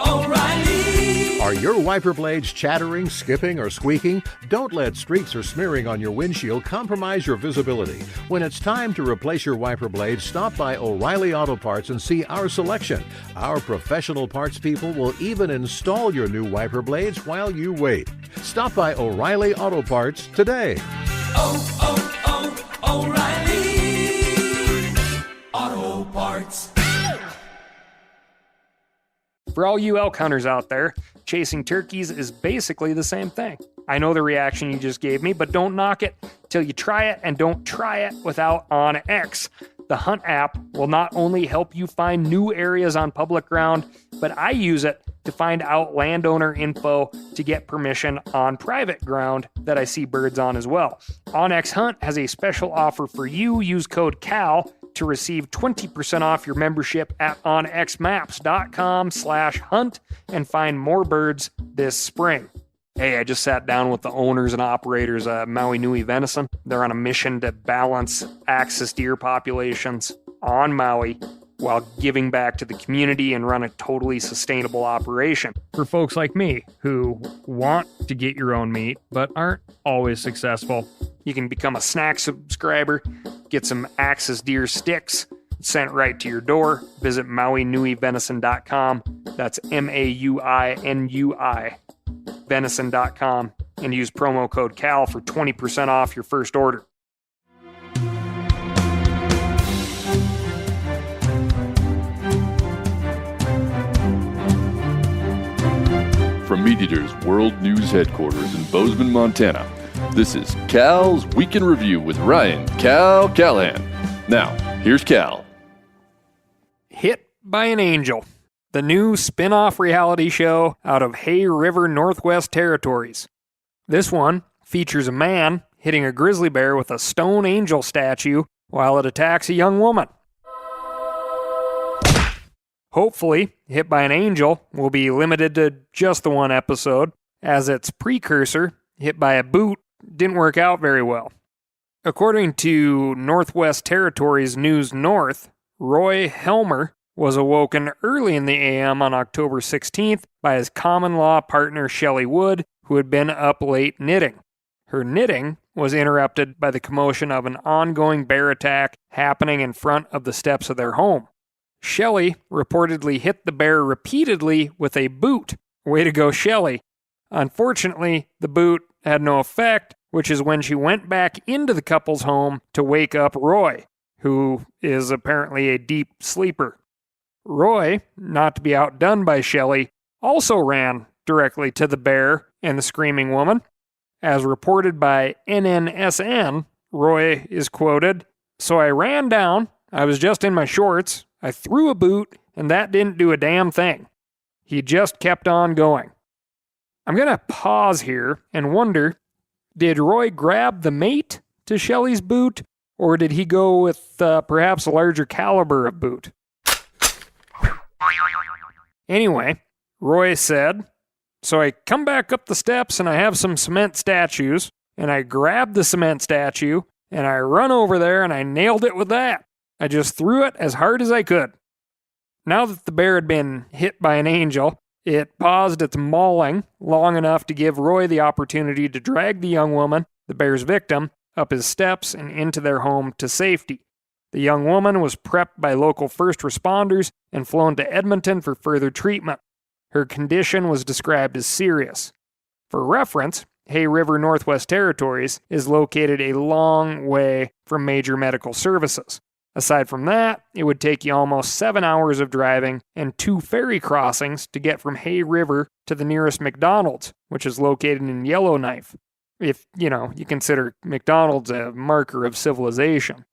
O'Reilly. Are your wiper blades chattering, skipping, or squeaking? Don't let streaks or smearing on your windshield compromise your visibility. When it's time to replace your wiper blades, stop by O'Reilly Auto Parts and see our selection. Our professional parts people will even install your new wiper blades while you wait. Stop by O'Reilly Auto Parts today. O'Reilly Auto Parts. For all you elk hunters out there, chasing turkeys is basically the same thing. I know the reaction you just gave me, but don't knock it till you try it, and don't try it without OnX. The Hunt app will not only help you find new areas on public ground, but I use it to find out landowner info to get permission on private ground that I see birds on as well. OnX Hunt has a special offer for you. Use code CAL to receive 20% off your membership at onxmaps.com/hunt and find more birds this spring. Hey, I just sat down with the owners and operators of Maui Nui Venison. They're on a mission to balance axis deer populations on Maui while giving back to the community and run a totally sustainable operation. For folks like me who want to get your own meat but aren't always successful, you can become a snack subscriber, get some axis deer sticks sent right to your door. Visit MauiNuiVenison.com. That's MAUINUI. Venison.com and use promo code CAL for 20% off your first order. From MeatEater's World News Headquarters in Bozeman, Montana, this is Cal's Week in Review with Ryan Cal Callahan. Now, here's Cal. Hit by an Angel, the new spin-off reality show out of Hay River, Northwest Territories. This one features a man hitting a grizzly bear with a stone angel statue while it attacks a young woman. Hopefully, Hit by an Angel will be limited to just the one episode, as its precursor, Hit by a Boot, didn't work out very well. According to Northwest Territories News North, Roy Helmer was awoken early in the AM on October 16th by his common-law partner Shelley Wood, who had been up late knitting. Her knitting was interrupted by the commotion of an ongoing bear attack happening in front of the steps of their home. Shelley reportedly hit the bear repeatedly with a boot. Way to go, Shelley. Unfortunately, the boot had no effect, which is when she went back into the couple's home to wake up Roy, who is apparently a deep sleeper. Roy, not to be outdone by Shelley, also ran directly to the bear and the screaming woman. As reported by NNSN, Roy is quoted, "So I ran down, I was just in my shorts, I threw a boot, and that didn't do a damn thing. He just kept on going." I'm going to pause here and wonder, did Roy grab the mate to Shelley's boot, or did he go with perhaps a larger caliber of boot? Anyway, Roy said, "So I come back up the steps and I have some cement statues, and I grabbed the cement statue, and I run over there and I nailed it with that. I just threw it as hard as I could." Now that the bear had been hit by an angel, it paused its mauling long enough to give Roy the opportunity to drag the young woman, the bear's victim, up his steps and into their home to safety. The young woman was prepped by local first responders and flown to Edmonton for further treatment. Her condition was described as serious. For reference, Hay River, Northwest Territories is located a long way from major medical services. Aside from that, it would take you almost 7 hours of driving and 2 ferry crossings to get from Hay River to the nearest McDonald's, which is located in Yellowknife. If, you consider McDonald's a marker of civilization.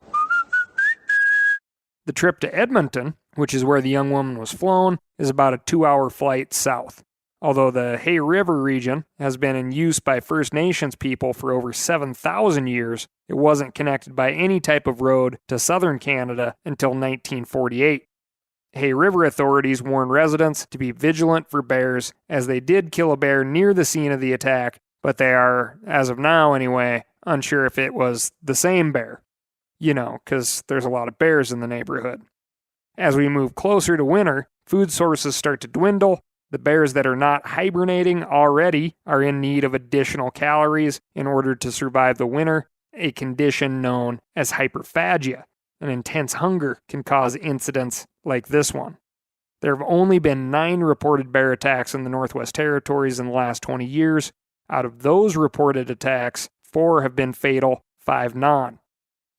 The trip to Edmonton, which is where the young woman was flown, is about a 2-hour flight south. Although the Hay River region has been in use by First Nations people for over 7,000 years, it wasn't connected by any type of road to southern Canada until 1948. Hay River authorities warned residents to be vigilant for bears, as they did kill a bear near the scene of the attack, but they are, as of now anyway, unsure if it was the same bear. Because there's a lot of bears in the neighborhood. As we move closer to winter, food sources start to dwindle. The bears that are not hibernating already are in need of additional calories in order to survive the winter, a condition known as hyperphagia. An intense hunger can cause incidents like this one. There have only been 9 reported bear attacks in the Northwest Territories in the last 20 years. Out of those reported attacks, 4 have been fatal, 5 non.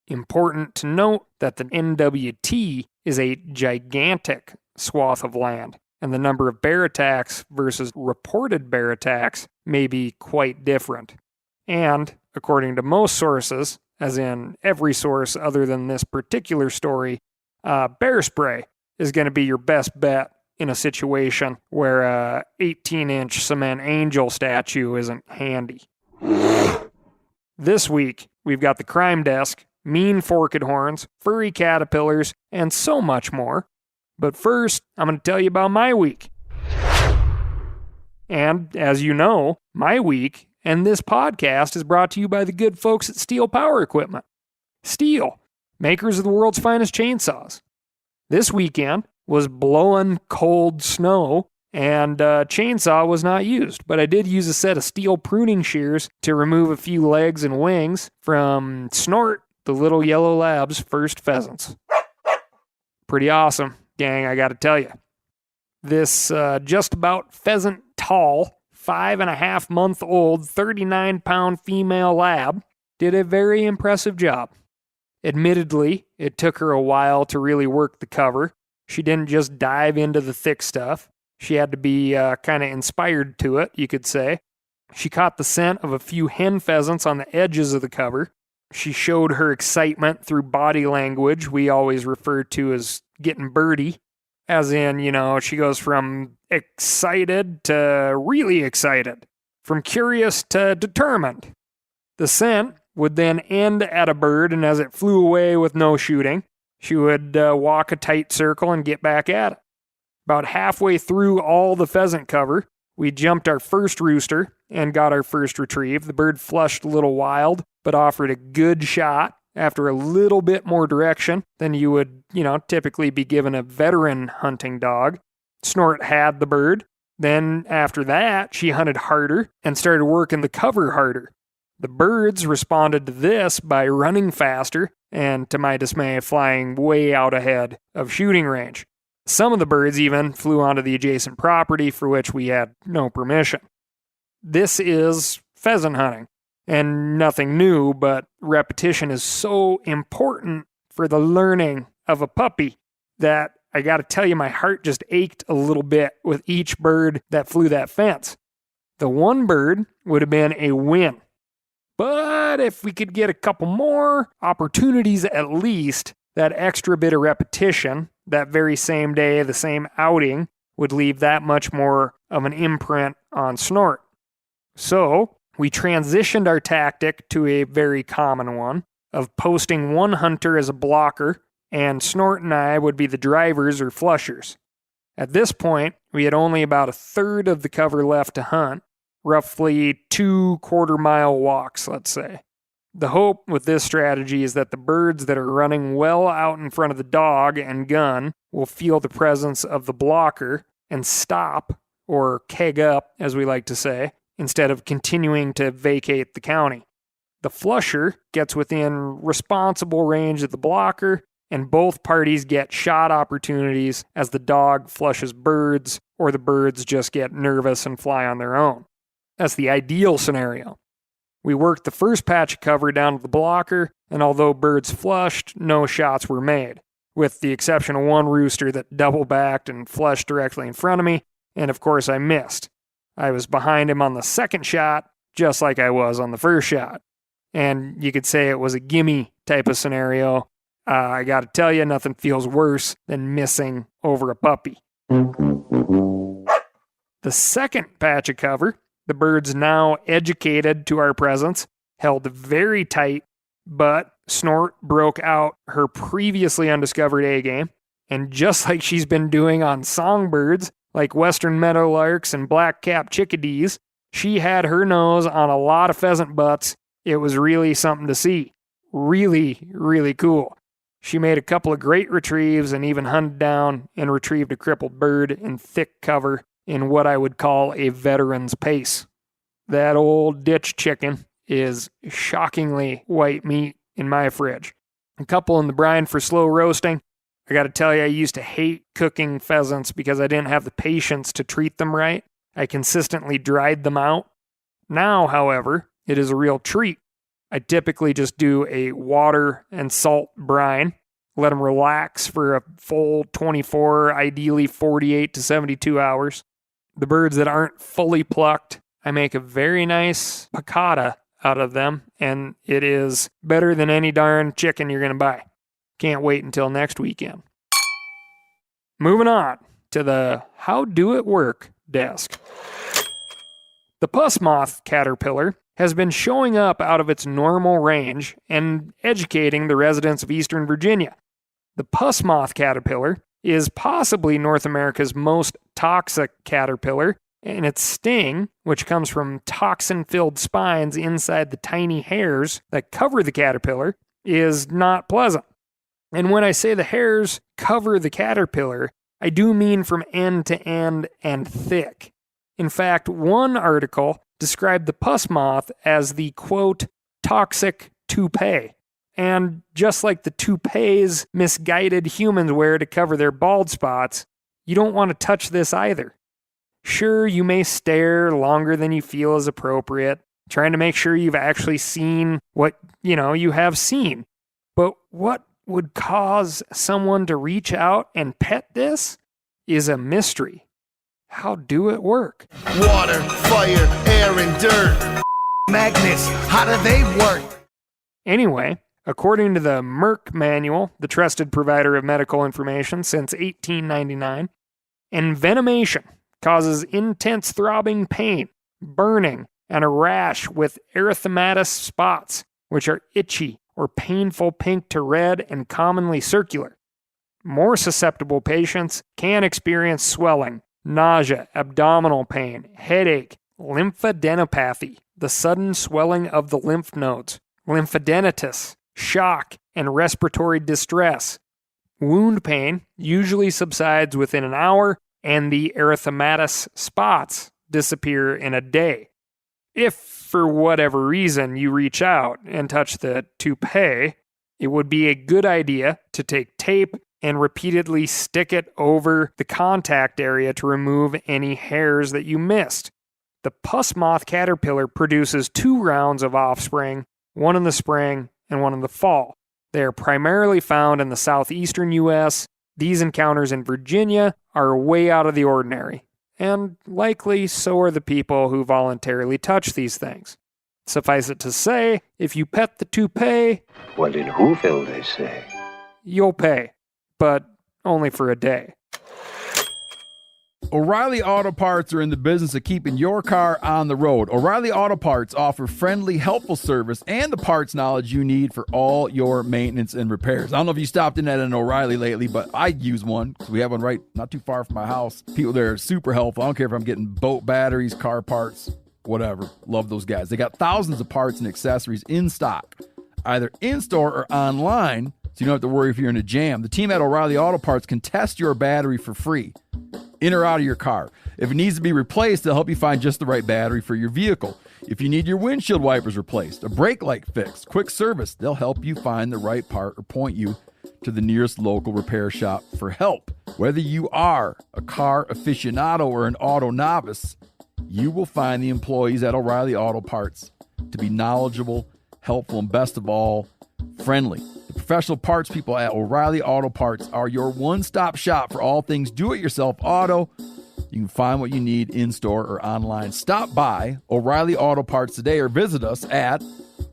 Important to note that the NWT is a gigantic swath of land, and the number of bear attacks versus reported bear attacks may be quite different. And, according to most sources, as in every source other than this particular story, bear spray is going to be your best bet in a situation where a 18-inch cement angel statue isn't handy. This week, we've got the crime desk, mean forked horns, furry caterpillars, and so much more. But first, I'm going to tell you about my week. And, as you know, my week and this podcast is brought to you by the good folks at Steel Power Equipment. Steel, makers of the world's finest chainsaws. This weekend was blowing cold snow, and chainsaw was not used, but I did use a set of steel pruning shears to remove a few legs and wings from Snort, the little yellow lab's first pheasants. Pretty awesome, gang, I gotta tell you. This just about pheasant tall, 5.5-month-old, 39-pound female lab did a very impressive job. Admittedly, it took her a while to really work the cover. She didn't just dive into the thick stuff. She had to be kind of inspired to it, you could say. She caught the scent of a few hen pheasants on the edges of the cover. She showed her excitement through body language we always refer to as getting birdie. As in, she goes from excited to really excited, from curious to determined. The scent would then end at a bird, and as it flew away with no shooting, she would walk a tight circle and get back at it. About halfway through all the pheasant cover, we jumped our first rooster and got our first retrieve. The bird flushed a little wild, but offered a good shot after a little bit more direction than you would, typically be given a veteran hunting dog. Snort had the bird. Then after that, she hunted harder and started working the cover harder. The birds responded to this by running faster and, to my dismay, flying way out ahead of shooting range. Some of the birds even flew onto the adjacent property for which we had no permission. This is pheasant hunting, and nothing new, but repetition is so important for the learning of a puppy that I gotta tell you, my heart just ached a little bit with each bird that flew that fence. The one bird would have been a win. But if we could get a couple more opportunities at least, that extra bit of repetition, that very same day, the same outing, would leave that much more of an imprint on Snort. So, we transitioned our tactic to a very common one of posting one hunter as a blocker, and Snort and I would be the drivers or flushers. At this point, we had only about a third of the cover left to hunt, roughly 2 quarter-mile walks, let's say. The hope with this strategy is that the birds that are running well out in front of the dog and gun will feel the presence of the blocker and stop, or keg up, as we like to say, instead of continuing to vacate the county. The flusher gets within responsible range of the blocker, and both parties get shot opportunities as the dog flushes birds, or the birds just get nervous and fly on their own. That's the ideal scenario. We worked the first patch of cover down to the blocker, and although birds flushed, no shots were made, with the exception of one rooster that double-backed and flushed directly in front of me, and of course I missed. I was behind him on the second shot, just like I was on the first shot. And you could say it was a gimme type of scenario. I gotta tell you, nothing feels worse than missing over a puppy. The second patch of cover, the birds now educated to our presence, held very tight, but Snort broke out her previously undiscovered A-game, and just like she's been doing on songbirds, like western meadowlarks and black-capped chickadees, she had her nose on a lot of pheasant butts. It was really something to see. Really, really cool. She made a couple of great retrieves and even hunted down and retrieved a crippled bird in thick cover in what I would call a veteran's pace. That old ditch chicken is shockingly white meat in my fridge. A couple in the brine for slow roasting. I got to tell you, I used to hate cooking pheasants because I didn't have the patience to treat them right. I consistently dried them out. Now, however, it is a real treat. I typically just do a water and salt brine, let them relax for a full 24, ideally 48 to 72 hours. The birds that aren't fully plucked, I make a very nice piccata out of them, and it is better than any darn chicken you're going to buy. Can't wait until next weekend. Moving on to the How Do It Work desk. The puss moth caterpillar has been showing up out of its normal range and educating the residents of Eastern Virginia. The puss moth caterpillar is possibly North America's most toxic caterpillar, and its sting, which comes from toxin-filled spines inside the tiny hairs that cover the caterpillar, is not pleasant. And when I say the hairs cover the caterpillar, I do mean from end to end and thick. In fact, one article described the puss moth as the, quote, toxic toupee. And just like the toupees misguided humans wear to cover their bald spots, you don't want to touch this either. Sure, you may stare longer than you feel is appropriate, trying to make sure you've actually seen what, you have seen. But what would cause someone to reach out and pet this is a mystery. How do it work? Water, fire, air, and dirt. Magnets, how do they work? Anyway, according to the Merck Manual, the trusted provider of medical information since 1899, envenomation causes intense throbbing pain, burning, and a rash with erythematous spots, which are itchy or painful pink to red and commonly circular. More susceptible patients can experience swelling, nausea, abdominal pain, headache, lymphadenopathy, the sudden swelling of the lymph nodes, lymphadenitis, shock, and respiratory distress. Wound pain usually subsides within an hour, and the erythematous spots disappear in a day. If, for whatever reason, you reach out and touch the toupee, it would be a good idea to take tape and repeatedly stick it over the contact area to remove any hairs that you missed. The puss moth caterpillar produces 2 rounds of offspring, one in the spring and one in the fall. They are primarily found in the southeastern U.S. These encounters in Virginia are way out of the ordinary, and likely so are the people who voluntarily touch these things. Suffice it to say, if you pet the toupee, well, in Whoville, they say, you'll pay, but only for a day. O'Reilly Auto Parts are in the business of keeping your car on the road. O'Reilly Auto Parts offer friendly, helpful service and the parts knowledge you need for all your maintenance and repairs. I don't know if you stopped in at an O'Reilly lately, but I use one because we have one right not too far from my house. People there are super helpful. I don't care if I'm getting boat batteries, car parts, whatever. Love those guys. They got thousands of parts and accessories in stock, either in-store or online, so you don't have to worry if you're in a jam. The team at O'Reilly Auto Parts can test your battery for free, in or out of your car. If it needs to be replaced, they'll help you find just the right battery for your vehicle. If you need your windshield wipers replaced, a brake light fixed, quick service, they'll help you find the right part or point you to the nearest local repair shop for help. Whether you are a car aficionado or an auto novice, you will find the employees at O'Reilly Auto Parts to be knowledgeable, helpful, and best of all, friendly. The professional parts people at O'Reilly Auto Parts are your one-stop shop for all things do-it-yourself auto. You can find what you need in-store or online. Stop by O'Reilly Auto Parts today or visit us at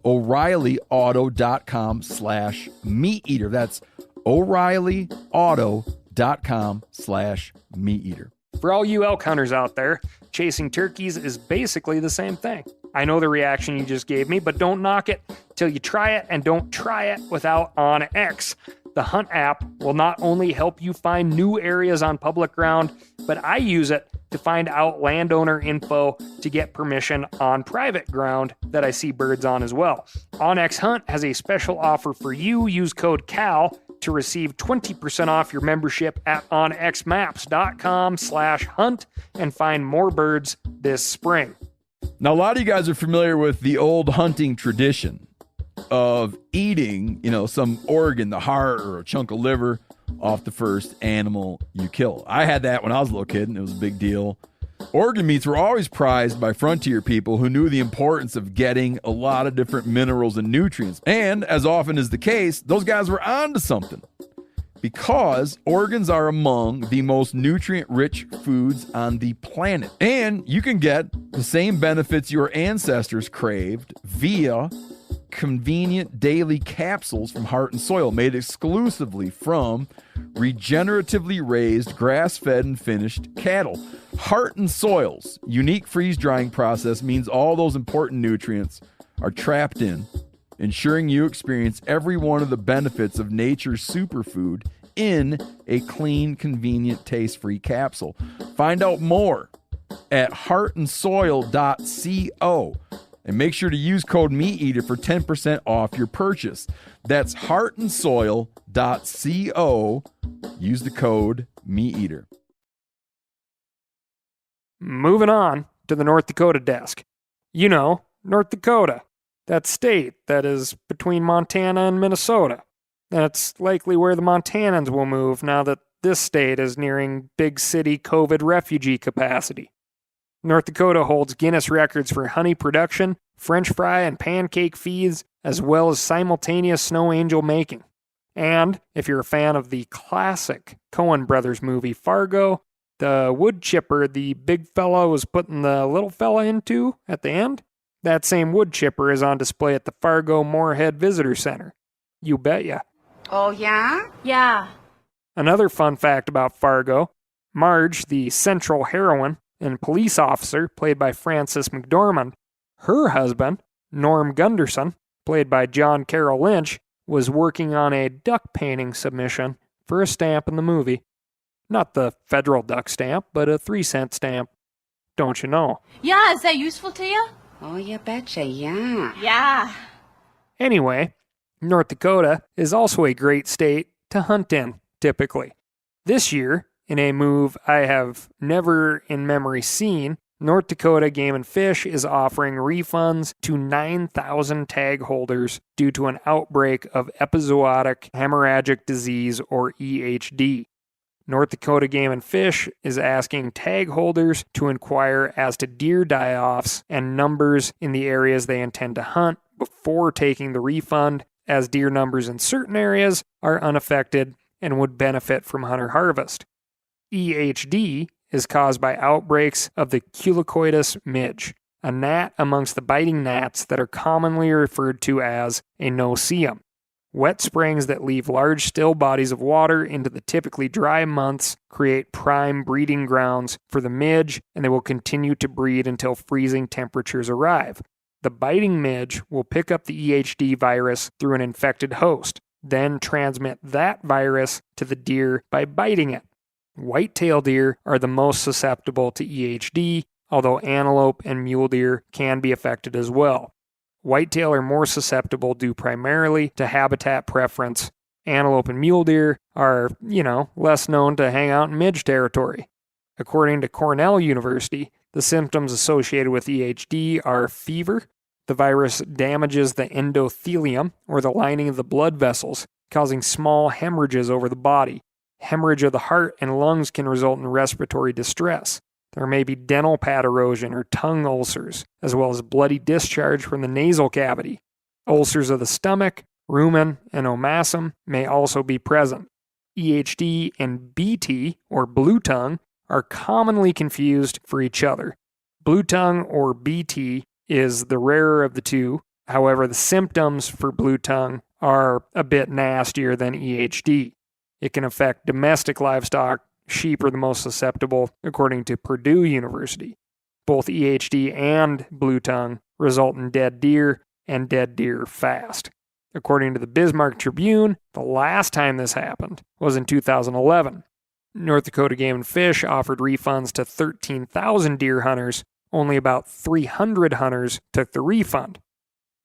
O'ReillyAuto.com/meat-eater. That's O'ReillyAuto.com/meat-eater. For all you elk hunters out there, chasing turkeys is basically the same thing. I know the reaction you just gave me, but don't knock it till you try it, and don't try it without OnX. The Hunt app will not only help you find new areas on public ground, but I use it to find out landowner info to get permission on private ground that I see birds on as well. OnX Hunt has a special offer for you. Use code CAL, to receive 20% off your membership at onxmaps.com/hunt and find more birds this spring. Now, a lot of you guys are familiar with the old hunting tradition of eating, some organ, the heart or a chunk of liver off the first animal you kill. I had that when I was a little kid, and it was a big deal. Organ meats were always prized by frontier people who knew the importance of getting a lot of different minerals and nutrients. And as often is the case, those guys were onto something, because organs are among the most nutrient-rich foods on the planet. And you can get the same benefits your ancestors craved via convenient daily capsules from Heart and Soil, made exclusively from regeneratively raised, grass-fed, and finished cattle. Heart and Soil's unique freeze-drying process means all those important nutrients are trapped in, ensuring you experience every one of the benefits of nature's superfood in a clean, convenient, taste-free capsule. Find out more at heartandsoil.co. And make sure to use code MeatEater for 10% off your purchase. That's heartandsoil.co. Use the code MeatEater. Moving on to the North Dakota desk. North Dakota, that state that is between Montana and Minnesota. That's likely where the Montanans will move now that this state is nearing big city COVID refugee capacity. North Dakota holds Guinness records for honey production, French fry and pancake feeds, as well as simultaneous snow angel making. And if you're a fan of the classic Coen Brothers movie Fargo, the wood chipper the big fella was putting the little fella into at the end, that same wood chipper is on display at the Fargo Moorhead Visitor Center. You betcha. Oh, yeah? Yeah. Another fun fact about Fargo, Marge, the central heroine and police officer, played by Frances McDormand, her husband, Norm Gunderson, played by John Carroll Lynch, was working on a duck painting submission for a stamp in the movie. Not the federal duck stamp, but a 3-cent stamp. Don't you know? Yeah, is that useful to you? Oh, you betcha, yeah. Yeah. Anyway, North Dakota is also a great state to hunt in, typically. This year, in a move I have never in memory seen, North Dakota Game and Fish is offering refunds to 9,000 tag holders due to an outbreak of epizootic hemorrhagic disease, or EHD. North Dakota Game and Fish is asking tag holders to inquire as to deer die-offs and numbers in the areas they intend to hunt before taking the refund, as deer numbers in certain areas are unaffected and would benefit from hunter harvest. EHD is caused by outbreaks of the Culicoides midge, a gnat amongst the biting gnats that are commonly referred to as a no-see-um. Wet springs that leave large still bodies of water into the typically dry months create prime breeding grounds for the midge, and they will continue to breed until freezing temperatures arrive. The biting midge will pick up the EHD virus through an infected host, then transmit that virus to the deer by biting it. White-tailed deer are the most susceptible to EHD, although antelope and mule deer can be affected as well. Whitetail are more susceptible due primarily to habitat preference. Antelope and mule deer are, less known to hang out in midge territory. According to Cornell University, the symptoms associated with EHD are fever. The virus damages the endothelium, or the lining of the blood vessels, causing small hemorrhages over the body. Hemorrhage of the heart and lungs can result in respiratory distress. There may be dental pad erosion or tongue ulcers, as well as bloody discharge from the nasal cavity. Ulcers of the stomach, rumen, and omasum may also be present. EHD and BT, or blue tongue, are commonly confused for each other. Blue tongue, or BT, is the rarer of the two. However, the symptoms for blue tongue are a bit nastier than EHD. It can affect domestic livestock. Sheep are the most susceptible, according to Purdue University. Both EHD and blue tongue result in dead deer, and dead deer fast. According to the Bismarck Tribune, the last time this happened was in 2011. North Dakota Game and Fish offered refunds to 13,000 deer hunters. Only about 300 hunters took the refund.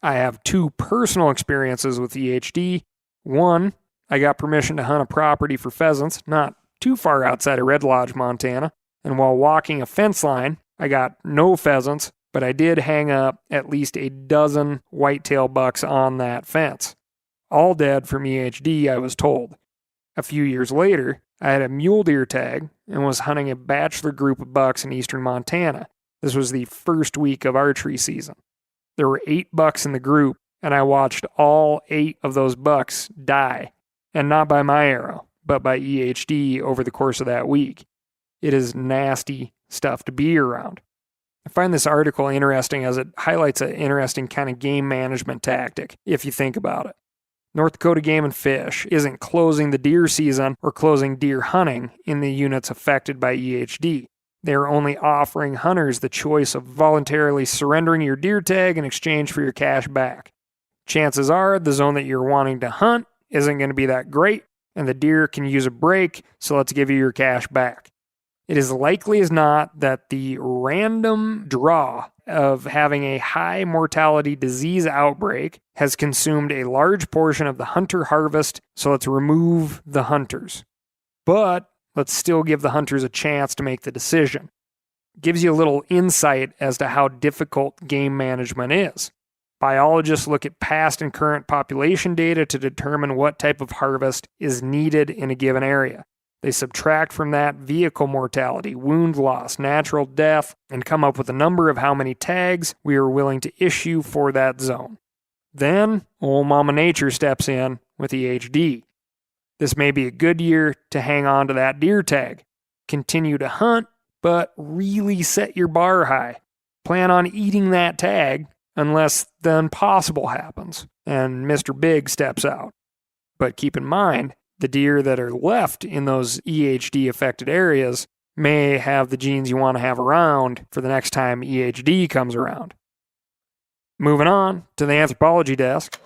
I have two personal experiences with EHD. One, I got permission to hunt a property for pheasants, not too far outside of Red Lodge, Montana. And while walking a fence line, I got no pheasants, but I did hang up at least a dozen whitetail bucks on that fence. All dead from EHD, I was told. A few years later, I had a mule deer tag and was hunting a bachelor group of bucks in eastern Montana. This was the first week of archery season. There were 8 bucks in the group, and I watched all 8 of those bucks die, and not by my arrow, but by EHD over the course of that week. It is nasty stuff to be around. I find this article interesting as it highlights an interesting kind of game management tactic, if you think about it. North Dakota Game and Fish isn't closing the deer season or closing deer hunting in the units affected by EHD. They are only offering hunters the choice of voluntarily surrendering your deer tag in exchange for your cash back. Chances are the zone that you're wanting to hunt isn't going to be that great, and the deer can use a break, so let's give you your cash back. It is likely as not that the random draw of having a high mortality disease outbreak has consumed a large portion of the hunter harvest, so let's remove the hunters. But let's still give the hunters a chance to make the decision. It gives you a little insight as to how difficult game management is. Biologists look at past and current population data to determine what type of harvest is needed in a given area. They subtract from that vehicle mortality, wound loss, natural death, and come up with a number of how many tags we are willing to issue for that zone. Then, old Mama Nature steps in with EHD. This may be a good year to hang on to that deer tag. Continue to hunt, but really set your bar high. Plan on eating that tag unless the impossible happens and Mr. Big steps out. But keep in mind, the deer that are left in those EHD-affected areas may have the genes you want to have around for the next time EHD comes around. Moving on to the anthropology desk.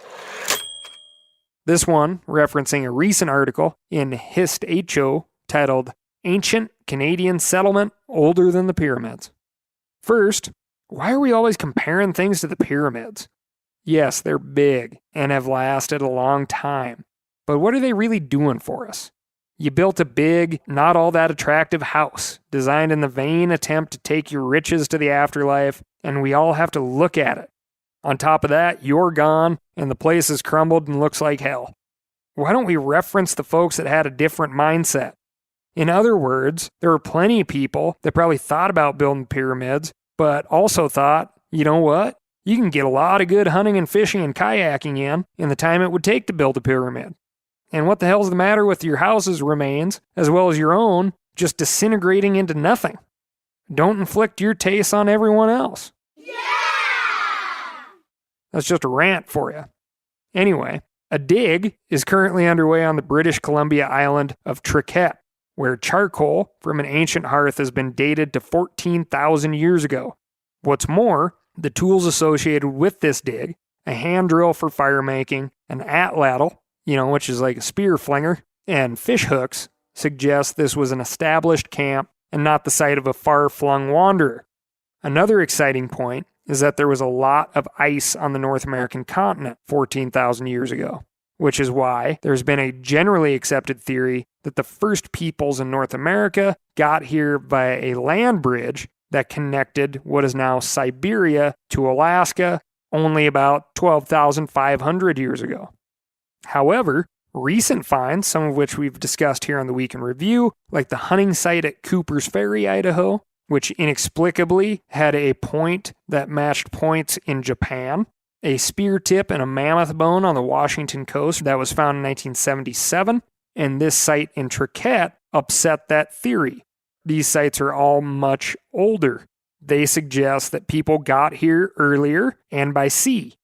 This one referencing a recent article in Hist HO titled Ancient Canadian Settlement Older Than the Pyramids. First, why are we always comparing things to the pyramids? Yes, they're big and have lasted a long time. But what are they really doing for us? You built a big, not all that attractive house, designed in the vain attempt to take your riches to the afterlife, and we all have to look at it. On top of that, you're gone, and the place has crumbled and looks like hell. Why don't we reference the folks that had a different mindset? In other words, there were plenty of people that probably thought about building pyramids, but also thought, you know what? You can get a lot of good hunting and fishing and kayaking in the time it would take to build a pyramid. And what the hell's the matter with your house's remains, as well as your own, just disintegrating into nothing? Don't inflict your tastes on everyone else. Yeah! That's just a rant for you. Anyway, a dig is currently underway on the British Columbia island of Triquet, where charcoal from an ancient hearth has been dated to 14,000 years ago. What's more, the tools associated with this dig, a hand drill for fire making, an atlatl, which is like a spear flinger, and fish hooks, suggest this was an established camp and not the site of a far-flung wanderer. Another exciting point is that there was a lot of ice on the North American continent 14,000 years ago, which is why there's been a generally accepted theory that the first peoples in North America got here via a land bridge that connected what is now Siberia to Alaska only about 12,500 years ago. However, recent finds, some of which we've discussed here on the Week in Review, like the hunting site at Cooper's Ferry, Idaho, which inexplicably had a point that matched points in Japan, a spear tip and a mammoth bone on the Washington coast that was found in 1977, and this site in Triquet upset that theory. These sites are all much older. They suggest that people got here earlier and by sea.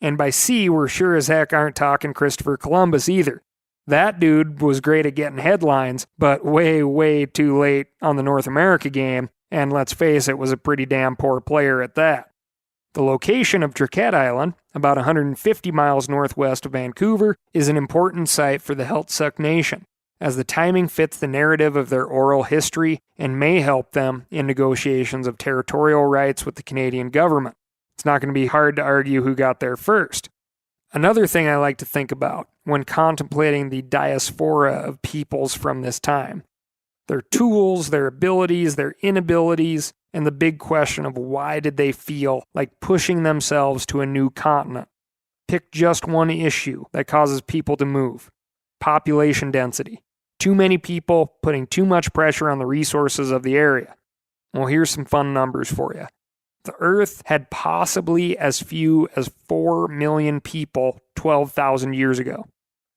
And by sea, we're sure as heck aren't talking Christopher Columbus either. That dude was great at getting headlines, but way, way too late on the North America game, and let's face it, was a pretty damn poor player at that. The location of Triquet Island, about 150 miles northwest of Vancouver, is an important site for the Heiltsuk Nation, as the timing fits the narrative of their oral history and may help them in negotiations of territorial rights with the Canadian government. It's not going to be hard to argue who got there first. Another thing I like to think about when contemplating the diaspora of peoples from this time: their tools, their abilities, their inabilities, and the big question of why did they feel like pushing themselves to a new continent. Pick just one issue that causes people to move: population density. Too many people putting too much pressure on the resources of the area. Well, here's some fun numbers for you. The Earth had possibly as few as 4 million people 12,000 years ago.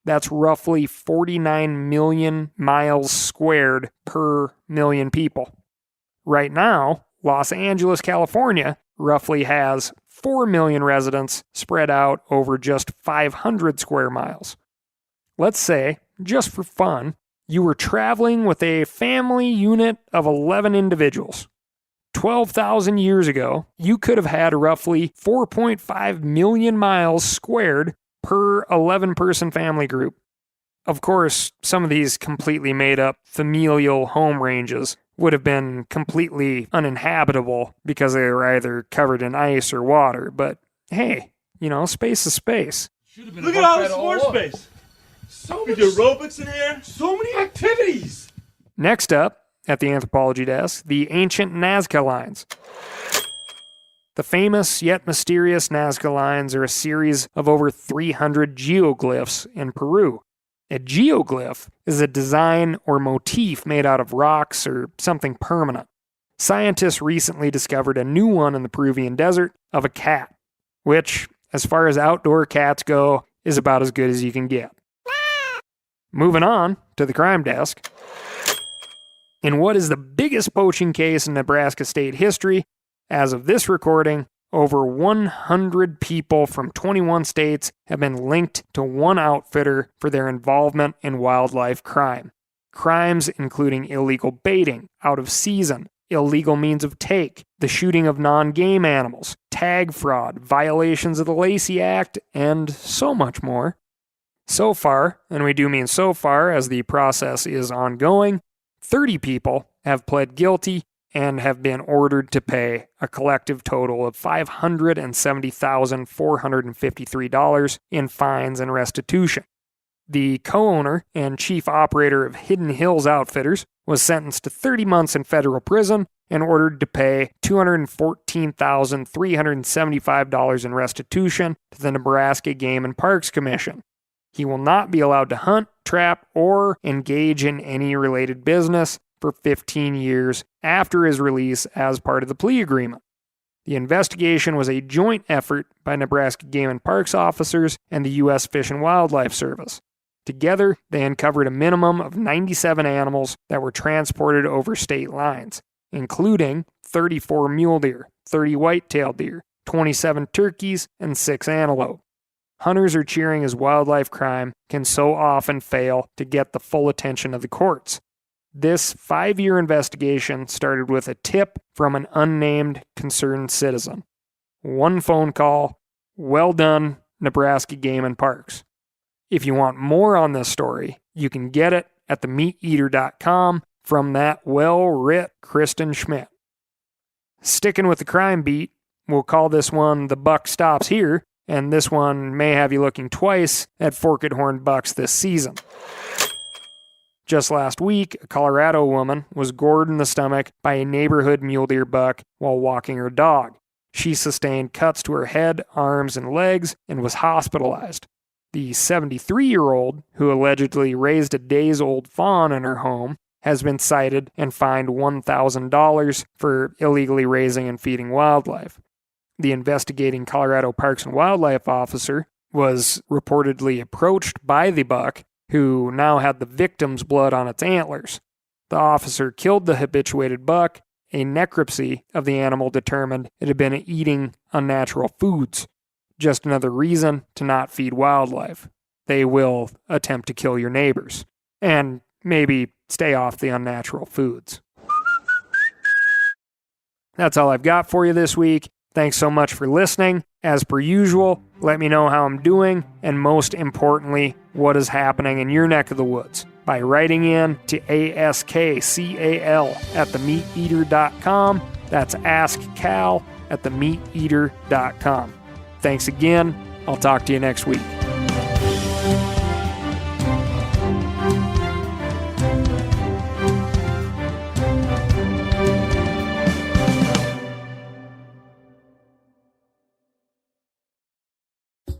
That's roughly 49 million miles squared per million people. Right now, Los Angeles, California, roughly has 4 million residents spread out over just 500 square miles. Let's say, just for fun, you were traveling with a family unit of 11 individuals. 12,000 years ago, you could have had roughly 4.5 million miles squared per 11-person family group. Of course, some of these completely made up familial home ranges would have been completely uninhabitable because they were either covered in ice or water, but hey, space is space. Look at all this floor space. We do aerobics in here. So many activities. Next up, at the anthropology desk, the ancient Nazca lines. The famous yet mysterious Nazca lines are a series of over 300 geoglyphs in Peru. A geoglyph is a design or motif made out of rocks or something permanent. Scientists recently discovered a new one in the Peruvian desert of a cat, which, as far as outdoor cats go, is about as good as you can get. Moving on to the crime desk. In what is the biggest poaching case in Nebraska state history, as of this recording, over 100 people from 21 states have been linked to one outfitter for their involvement in wildlife crime. Crimes including illegal baiting, out of season, illegal means of take, the shooting of non-game animals, tag fraud, violations of the Lacey Act, and so much more. So far, and we do mean so far as the process is ongoing, 30 people have pled guilty and have been ordered to pay a collective total of $570,453 in fines and restitution. The co-owner and chief operator of Hidden Hills Outfitters was sentenced to 30 months in federal prison and ordered to pay $214,375 in restitution to the Nebraska Game and Parks Commission. He will not be allowed to hunt, trap, or engage in any related business for 15 years after his release as part of the plea agreement. The investigation was a joint effort by Nebraska Game and Parks officers and the U.S. Fish and Wildlife Service. Together, they uncovered a minimum of 97 animals that were transported over state lines, including 34 mule deer, 30 white-tailed deer, 27 turkeys, and 6 antelope. Hunters are cheering as wildlife crime can so often fail to get the full attention of the courts. This 5-year investigation started with a tip from an unnamed concerned citizen. One phone call. Well done, Nebraska Game and Parks. If you want more on this story, you can get it at themeateater.com from that well-writ Kristen Schmidt. Sticking with the crime beat, we'll call this one The Buck Stops Here, and this one may have you looking twice at forked horned bucks this season. Just last week, a Colorado woman was gored in the stomach by a neighborhood mule deer buck while walking her dog. She sustained cuts to her head, arms, and legs and was hospitalized. The 73-year-old, who allegedly raised a days-old fawn in her home, has been cited and fined $1,000 for illegally raising and feeding wildlife. The investigating Colorado Parks and Wildlife officer was reportedly approached by the buck, who now had the victim's blood on its antlers. The officer killed the habituated buck. A necropsy of the animal determined it had been eating unnatural foods. Just another reason to not feed wildlife. They will attempt to kill your neighbors. And maybe stay off the unnatural foods. That's all I've got for you this week. Thanks so much for listening. As per usual, let me know how I'm doing, and most importantly, what is happening in your neck of the woods by writing in to askcal@themeateater.com. That's askcal@themeateater.com. Thanks again, I'll talk to you next week.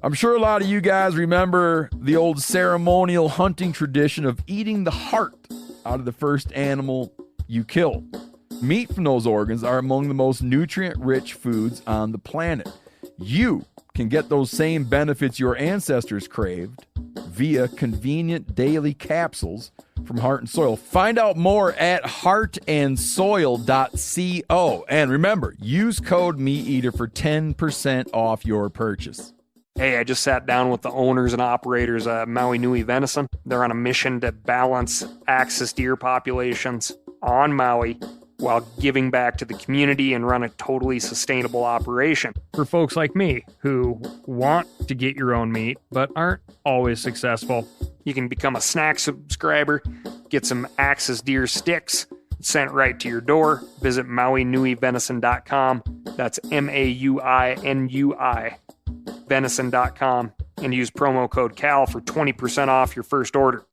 I'm sure a lot of you guys remember the old ceremonial hunting tradition of eating the heart out of the first animal you kill. Meat from those organs are among the most nutrient-rich foods on the planet. You can get those same benefits your ancestors craved via convenient daily capsules from Heart and Soil. Find out more at heartandsoil.co. And remember, use code MeatEater for 10% off your purchase. Hey, I just sat down with the owners and operators of Maui Nui Venison. They're on a mission to balance axis deer populations on Maui while giving back to the community and run a totally sustainable operation. For folks like me who want to get your own meat but aren't always successful, you can become a snack subscriber, get some axis deer sticks sent right to your door. Visit MauiNuiVenison.com. That's MAUINUI. venison.com and use promo code CAL for 20% off your first order.